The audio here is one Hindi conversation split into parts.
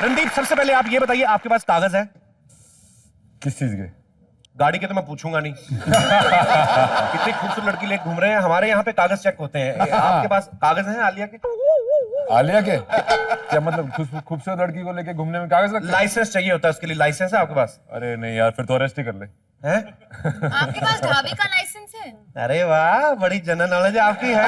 रणदीप, सबसे पहले आप ये बताइए, आपके पास कागज है? किस चीज के? गाड़ी के तो मैं पूछूंगा नहीं। कितनी खूबसूरत लड़की लेके घूम रहे हैं, हमारे यहाँ पे कागज चेक होते हैं। आपके पास कागज हैं आलिया के? आलिया के? क्या मतलब खूबसूरत लड़की को लेके घूमने में कागज लगता है? लाइसेंस चाहिए होता है उसके लिए। लाइसेंस है आपके पास? अरे नहीं यार, फिर तो अरेस्ट ही कर ले। हैं? आपके पास ढाबे का लाइसेंस है? अरे वाह, बड़ी जनरल नॉलेज आपकी है।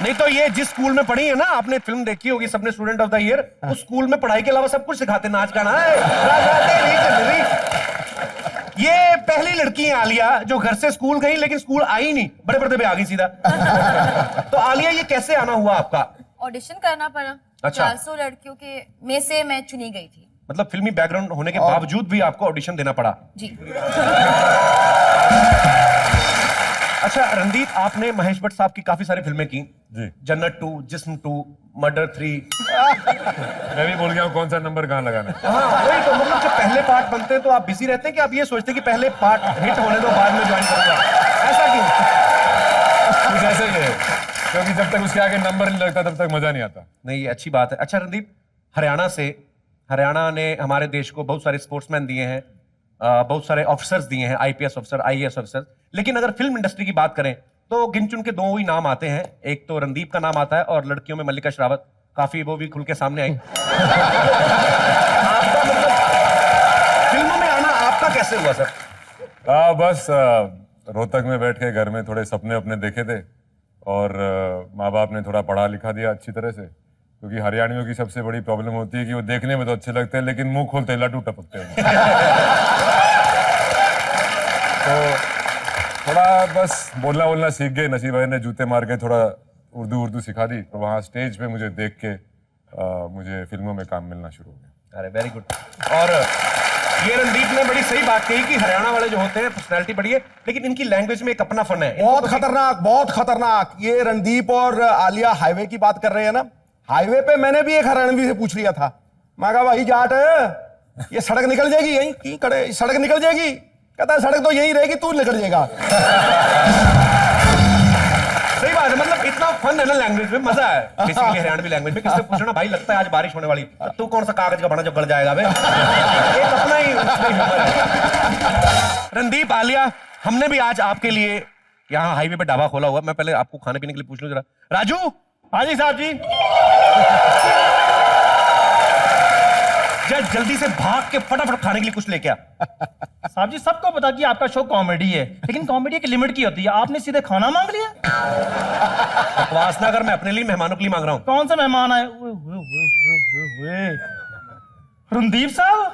नहीं तो ये जिस स्कूल में पढ़ी है ना, आपने फिल्म देखी होगी सबने, स्टूडेंट ऑफ द ईयर, उस स्कूल में पढ़ाई के अलावा सब कुछ सिखाते, नाच गाना है। ये पहली लड़की है आलिया जो घर से स्कूल गई लेकिन स्कूल आई नहीं, बड़े पर्दे पे आ गई सीधा। तो आलिया, ये कैसे आना हुआ आपका? ऑडिशन करना पड़ा। अच्छा। 400 लड़कियों के में से मैं चुनी गई थी। मतलब फिल्मी बैकग्राउंड होने के बावजूद भी आपको ऑडिशन देना पड़ा? जी। अच्छा रणदीप, आपने महेश भट्ट साहब की काफी सारी फिल्में की जी। जन्नत 2, जिस्म 2, मर्डर 3। मैं भी भूल गया हूँ कौन सा नंबर कहाँ लगाना है। हाँ वही तो, मतलब जब पहले पार्ट बनते हैं तो आप बिजी रहते हैं कि आप ये सोचते हैं कि पहले पार्ट हिट होने दो, बाद में ज्वाइन करूंगा, ऐसा क्यों? कुछ ऐसे ही है, क्योंकि जब तक उसके आगे नंबर नहीं लगता तब तक मजा नहीं आता। नहीं, ये अच्छी बात है। अच्छा रणदीप, हरियाणा ने हमारे देश को बहुत सारे स्पोर्ट्समैन दिए हैं, बहुत सारे ऑफिसर्स दिए हैं, आईपीएस ऑफिसर, आईएएस ऑफिसर। लेकिन अगर फिल्म इंडस्ट्री की बात करें तो गिन चुन के 2 ही नाम आते हैं। एक तो रणदीप का नाम आता है और लड़कियों में मल्लिका शेरावत, काफी वो भी खुल के सामने आई। आपका मतलब फिल्मों में आना आपका कैसे हुआ सर? बस रोहतक में बैठ के घर में थोड़े सपने अपने देखे थे और माँ बाप ने थोड़ा पढ़ा लिखा दिया अच्छी तरह से, क्योंकि हरियाणियों की सबसे बड़ी प्रॉब्लम होती है कि वो देखने में तो अच्छे लगते हैं लेकिन मुंह खोलते लड्डू टपकते हैं। तो थोड़ा बस बोलना सीख गए। नसीब भाई ने जूते मार के थोड़ा उर्दू सिखा दी, तो वहाँ स्टेज पे मुझे देख के मुझे फिल्मों में काम मिलना शुरू हो गया। अरे वेरी गुड। और ये रणदीप ने बड़ी सही बात कही कि हरियाणा वाले जो होते हैं पर्सनैलिटी बड़ी है, लेकिन इनकी लैंग्वेज में एक अपना फन है। बहुत खतरनाक, बहुत खतरनाक। ये रणदीप और आलिया हाईवे की बात कर रहे हैं ना, हाईवे पे मैंने भी एक हरियाणवी से पूछ लिया था। मैं कहा भाई जाट है, ये सड़क निकल जाएगी यहीं की कड़े, सड़क निकल जाएगी? कहता है सड़क तो यहीं रहेगी, तू निकल जाएगा। सही बात है, मतलब इतना फन है ना लैंग्वेज में, मजा है बेसिकली हरियाणवी लैंग्वेज में। किससे पूछना भाई, लगता है आज बारिश होने वाली, तू कौन सा कागज का बना जो गल जाएगा बे? एक अपना ही ह्यूमर है। रणदीप, आलिया, हमने भी आज आपके लिए यहाँ हाईवे पे ढाबा खोला हुआ। मैं पहले आपको खाने पीने के लिए पूछ लूं जरा। राजू। हाँ जी साहब जी। जल्दी से भाग के फटाफट खाने के लिए कुछ लेके आ। साहब जी, सबको पता कि आपका शो कॉमेडी है, लेकिन कॉमेडी की लिमिट की होती है। आपने सीधे खाना मांग लिया। बकवास ना कर, मैं अपने लिए मेहमानों के लिए मांग रहा हूँ। कौन सा मेहमान आए? रणदीप साहब,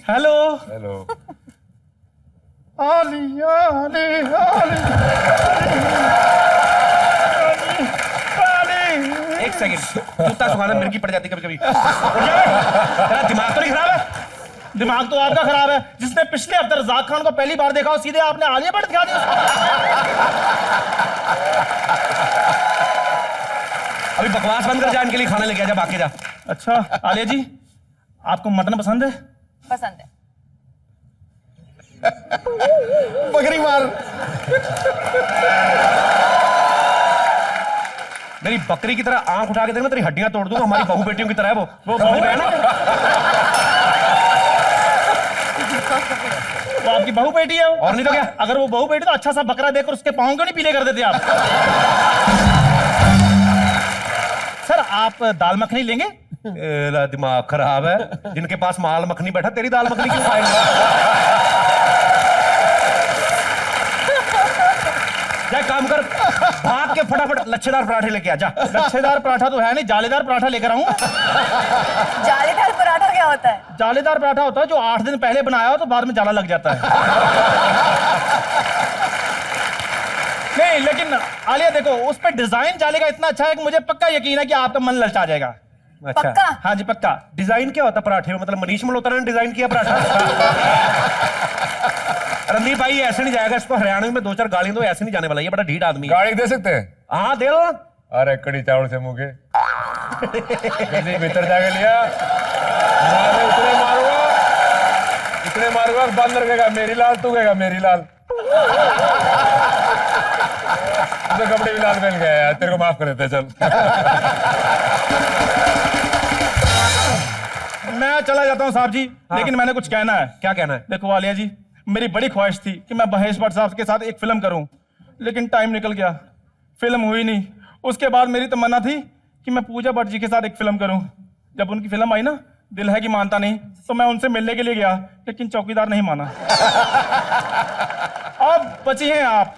हेलो। हेलो। आलिया, एक सेकंड, जूता सुखाना मेरे की पड़ जाती कभी कभी। तेरा दिमाग तो नहीं खराब है? दिमाग तो आपका खराब है। जिसने पिछले हफ्ते रज़ाक खान को पहली बार देखा हो, सीधे आपने आलिया भट्ट दिखा दी। अभी बकवास बंद कर जा, इनके लिए खाना लेके आ जा, बाकी जा। अच्छा आलिया जी, आपको मटन पसंद है? पसंद है। बकरी मार। मेरी बकरी की तरह आंख उठा के देखना, तेरी हड्डियां तोड़ दूंगा। हमारी बहू बेटियों की तरह है वो समझ गए ना? वो आपकी बहू बेटी है? और नहीं तो क्या? अगर वो बहू बेटी तो अच्छा सा बकरा देकर उसके पाँव क्यों नहीं पीले कर देते आप? सर, आप दाल मखनी लेंगे? दिमाग खराब है, जिनके पास माल मखनी बैठा, तेरी दाल मखनी क्यों खाएंगे? जा काम कर, भाग के फटाफट लच्छेदार पराठे लेके आ जा। लच्छेदार पराठा तो है नहीं, जालीदार पराठा लेकर आऊं। जालीदार पराठा क्या होता है? जालीदार पराठा होता है जो 8 दिन पहले बनाया हो तो बाद में जाला लग जाता है। नहीं, लेकिन आलिया देखो, उस पे डिजाइन जाले का इतना अच्छा है कि मुझे पक्का यकीन है कि आपका मन ललचा जाएगा। अच्छा, पक्का? हाँ जी पक्का। डिजाइन क्या होता है पराठे में? मतलब मनीष मल्होत्रा ने डिजाइन किया पराठा? रणदीप भाई ऐसे नहीं जाएगा, इसको हरियाणा में 2-4 गालियां दो, ऐसे नहीं जाने वाला, ये बड़ा ढीठ आदमी है। गाड़ी दे सकते हैं? हाँ दे लो। अरे कड़ी चावल से मुंह के भीतर जाके लिया, इतने मारूंगा बंद रखेगा। मेरी लाल तू कहेगा मेरी लाल। तो कपड़े भी लाल पहन गया यार, तेरे को माफ कर देते चल। मैं चला जाता हूँ साहब जी, लेकिन मैंने कुछ कहना है। क्या कहना है? देखो आलिया जी, मेरी बड़ी ख्वाहिश थी कि मैं महेश भट्ट साहब के साथ एक फिल्म करूं, लेकिन टाइम निकल गया, फिल्म हुई नहीं। उसके बाद मेरी तमन्ना थी कि मैं पूजा भट्ट जी के साथ एक फिल्म करूं। जब उनकी फिल्म आई ना, दिल है कि मानता नहीं, तो मैं उनसे मिलने के लिए गया, लेकिन चौकीदार नहीं माना। अब बची हैं आप।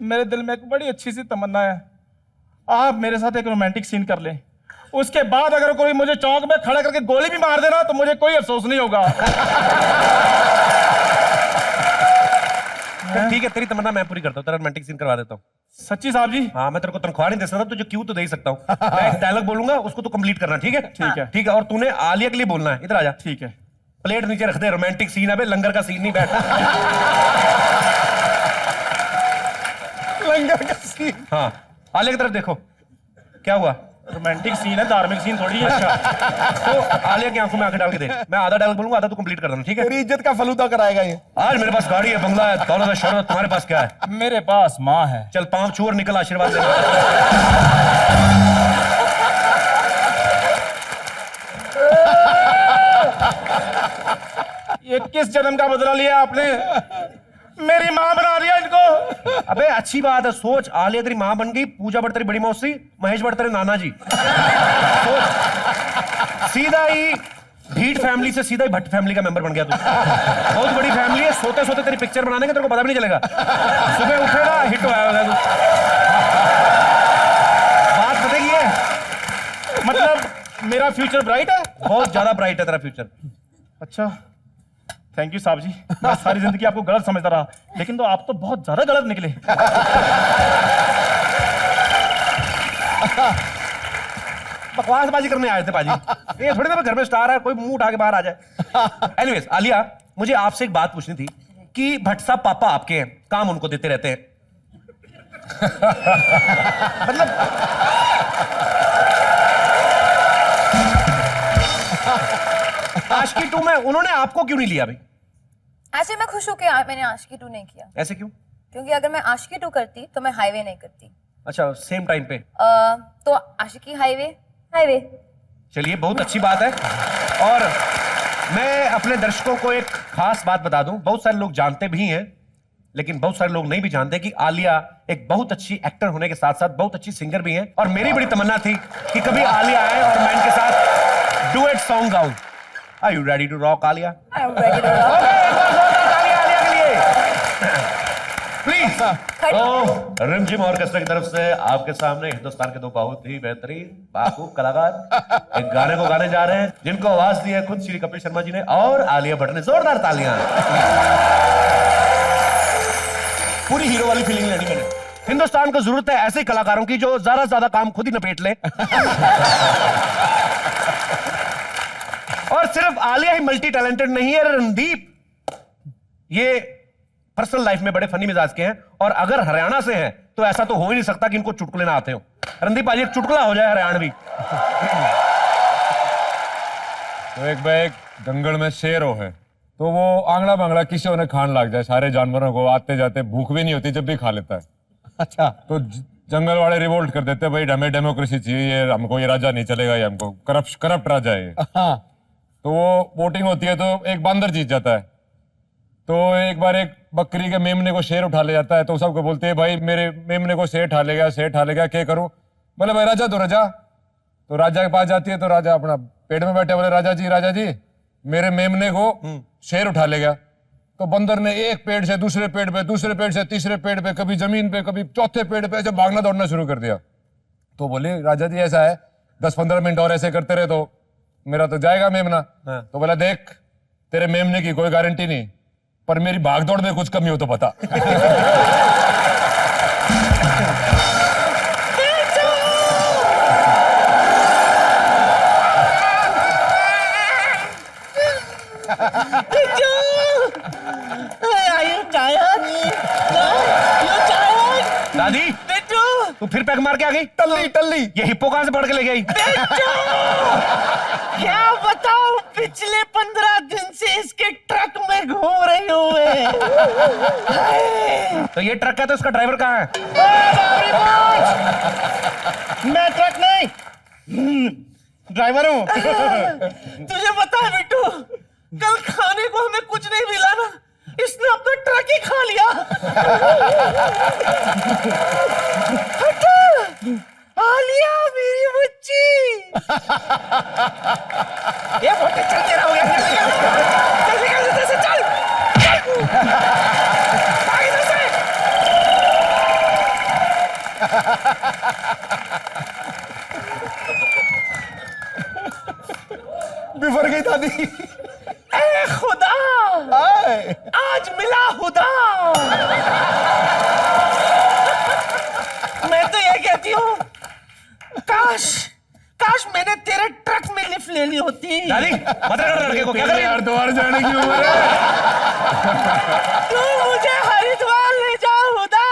मेरे दिल में एक बड़ी अच्छी सी तमन्ना है, आप मेरे साथ एक रोमांटिक सीन कर लें। उसके बाद अगर कोई मुझे चौक में खड़ा करके गोली भी मार देना तो मुझे कोई अफसोस नहीं होगा। ठीक है, तेरी तमन्ना मैं पूरी करता हूँ, तेरा रोमांटिक सीन करवा देता हूँ। सच्ची साहब जी? हाँ, मैं तेरे को तनख्वाह नहीं दे सकता, तुझे क्यों तो दे ही सकता हूँ। मैं एक डायलॉग बोलूंगा, उसको तू कंप्लीट करना, ठीक है? ठीक है। ठीक है, और तूने आलिया के लिए बोलना है। इधर आ जा। ठीक है। प्लेट नीचे रख दे, रोमांटिक सीन है बे, लंगर का सीन नहीं। बैठ। लंगर का सीन। हाँ, आलिया की तरफ देखो। क्या हुआ? रोमांटिक सीन है, धार्मिक सीन थोड़ी है। अच्छा, तो आलिया की आंखों में आंखें डाल के दे। मैं आधा डायलॉग बोलूंगा, आधा तू कंप्लीट कर देना, ठीक है? तेरी इज्जत का फलूदा कराएगा ये। आज मेरे पास गाड़ी है, बंगला है, दौलत है, शोहरत। तुम्हारे पास क्या है? मेरे पास माँ है। चल पांव छू और निकल, आशीर्वाद दे। ये किस जन्म का बदला लिया आपने? मेरी माँ बना दिया इनको। अबे अच्छी बात है, सोच, आलिया तेरी माँ बन गई, पूजा भट्ट तेरी बड़ी मौसी, महेश भट्ट तेरे नाना जी। सोच, सीधा ही भीट फैमिली से सीधा ही भट्ट फैमिली का मेंबर बन गया तू। बहुत बड़ी फैमिली है, सोते सोते तेरी पिक्चर बनाने का तेरे को पता भी नहीं चलेगा। सुबह उठेगा, हिट हो आएगा तू। बात बताइए है? मतलब मेरा फ्यूचर ब्राइट है? बहुत ज्यादा ब्राइट है तेरा फ्यूचर। अच्छा, थैंक यू साहब जी। मैं सारी जिंदगी आपको गलत समझता रहा, लेकिन तो आप तो बहुत ज्यादा गलत निकले। बकवासबाजी करने आए थे पाजी। ये थोड़ी देर में घर में स्टार है, कोई मुंह उठा के बाहर आ जाए। एनीवेज आलिया, मुझे आपसे एक बात पूछनी थी कि भट्ट साहब पापा आपके हैं, काम उनको देते रहते हैं। मतलब आशिकी 2 में उन्होंने आपको क्यों नहीं लिया भाई? ऐसे मैं खुश हूँ कि मैंने आशिकी 2 नहीं किया, ऐसे क्यों? क्योंकि अगर मैं आशिकी 2 करती तो मैं हाईवे नहीं करती। अच्छा, सेम टाइम पे। तो आशिकी हाईवे हाईवे। चलिए, बहुत अच्छी बात है। और मैं अपने दर्शकों को एक खास बात बता दूं, बहुत सारे लोग जानते भी हैं, लेकिन बहुत सारे लोग नहीं भी जानते कि आलिया एक बहुत अच्छी एक्टर होने के साथ साथ बहुत अच्छी सिंगर भी है। और मेरी बड़ी तमन्ना थी कि कभी आलिया आए और मैं इनके साथ डुएट सॉन्ग गाऊं। Are you ready to rock, Alia? I am ready to rock. Alia के लिए प्लीज। तो रिमझिम ऑर्केस्ट्रा की तरफ से आपके सामने हिंदुस्तान के दो बहुत ही बेहतरीन बाखूब कलाकार एक गाने को गाने जा रहे हैं, जिनको आवाज दी है खुद श्री कपिल शर्मा जी ने और आलिया भट्ट ने। जोरदार तालियां। पूरी हीरो वाली फीलिंग लेनी मैंने। हिंदुस्तान को जरूरत है ऐसे कलाकारों की जो ज्यादा से ज्यादा काम खुद ही नपेट ले। और सिर्फ आलिया ही मल्टी टैलेंटेड नहीं है, रणदीप ये पर्सनल लाइफ में बड़े फनी मिजाज के हैं। और अगर हरियाणा से हैं तो ऐसा तो हो ही नहीं सकता कि इनको चुटकुले ना आते हो। रणदीप आज एक चुटकुला हो जाए हरियाणवी। तो एक बार एक जंगल में शेर हो है, तो वो आंगड़ा बांगड़ा किसी ने खान लग जाए, सारे जानवरों को आते जाते, भूख भी नहीं होती जब भी खा लेता है। अच्छा, तो जंगल वाले रिवोल्ट कर देते, भाई हमें डेमोक्रेसी चाहिए, हमको ये राजा नहीं चलेगा, ये हमको करप्ट राजा है ये। हाँ, तो वो वोटिंग होती है, तो एक बंदर जीत जाता है। तो एक बार एक बकरी के मेमने को शेर उठा ले जाता है, तो सबको बोलते हैं भाई मेरे मेमने को शेर उठा ले गया, शेर उठा ले गया, क्या करूं? बोले भाई राजा तो राजा। तो राजा के पास जाती है, तो राजा अपना पेड़ में बैठे, बोले राजा जी मेरे मेमने को शेर उठा ले गया। तो बंदर ने एक पेड़ से दूसरे पेड़ पे, दूसरे पेड़ से तीसरे पेड़ पे, कभी जमीन पे, कभी चौथे पेड़ पे ऐसे भागना दौड़ना शुरू कर दिया। तो बोले राजा जी ऐसा है, 10-15 मिनट और ऐसे करते रहे तो मेरा तो जाएगा मेमना। तो बोला देख, तेरे मेमने की कोई गारंटी नहीं, पर मेरी भागदौड़ में कुछ कमी हो तो बता। दादी तू फिर पैक मार के आ गई? टल्ली ये हिप्पो कहां से पढ़ के ले गई? क्या बताऊं, पिछले 15 दिन से इसके ट्रक में घूम रही हूं मैं। तो ये ट्रक है, तो इसका ड्राइवर कहाँ है? मैं ट्रक नहीं, ड्राइवर हूँ। तुझे पता है बिट्टू, कल खाने को हमें कुछ नहीं मिला ना, इसने अपना ट्रक ही खा लिया। हटा, आलिया मेरी बच्ची। ये मोटे चल तेरा हो गया, चल निकल इधर से, चल भाग इधर से। बिफर गई दादी। ए खुदा, आज मिला खुदा। मैं तो ये कहती हूँ, काश काश मैंने तेरे ट्रक में लिफ्ट लेनी होती। दादी मत रगड़ लड़के को, क्या कर रही है? यार दोबारा जाने की उम्र है। तू मुझे हरिद्वार ले जा खुदा,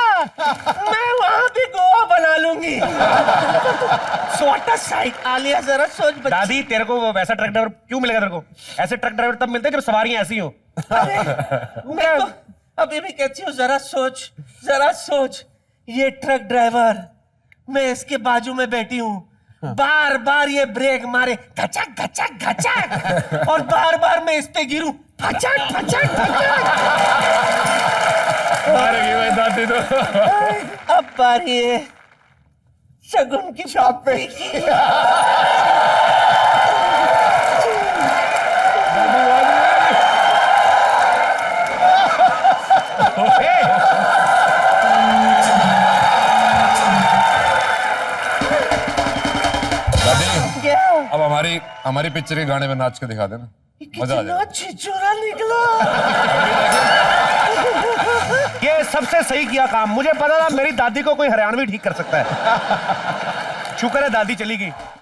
मैं वहां भी गोवा बना लूंगी। What a sight, आलिया जरा सोच बच्ची। दादी तेरे को वैसा ट्रक ड्राइवर क्यों मिलेगा तेरे को? ऐसे ट्रक ड्राइवर तब मिलते हैं जब सवारियां ऐसी हो। मैं तो अभी भी कहती हूँ, जरा सोच, ये ट्रक ड्राइवर, मैं इसके बाजू में बैठी हूँ, बार बार ये ब्रेक मारे घचक घचक घचक, और बार बार मैं इस पे गिरूं फचक फचक फचक। मारेगी भाई दादी तो। अब बारी है शगुन की शॉपिंग की। दादी क्या? अब हमारी पिक्चर के गाने में नाच के दिखा देना, मजा आ जाएगा। छिछोरा निकला। ये सबसे सही किया काम। मुझे पता था मेरी दादी को कोई हरियाणवी ठीक कर सकता है। शुक्र है दादी चली गई।